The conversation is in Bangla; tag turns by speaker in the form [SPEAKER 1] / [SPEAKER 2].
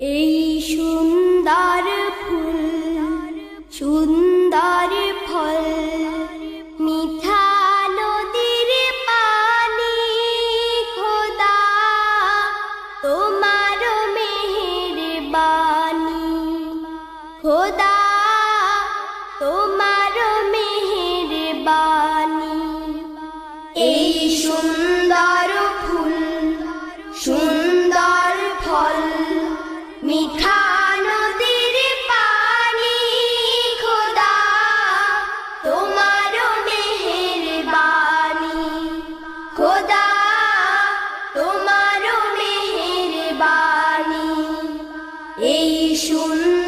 [SPEAKER 1] এই সুন্দর ফুল সুন্দর ফল মিঠা নদীর পানি খোদা তোমার মেহেরবানি খোদা তোমার মেহেরবানি এই সুন্দর ফুল সুন্দর ফল মিঠা নদীর পানি খোদা তোমার মেহেরবানি খোদা তোমার মেহেরবানি এই সুন্দর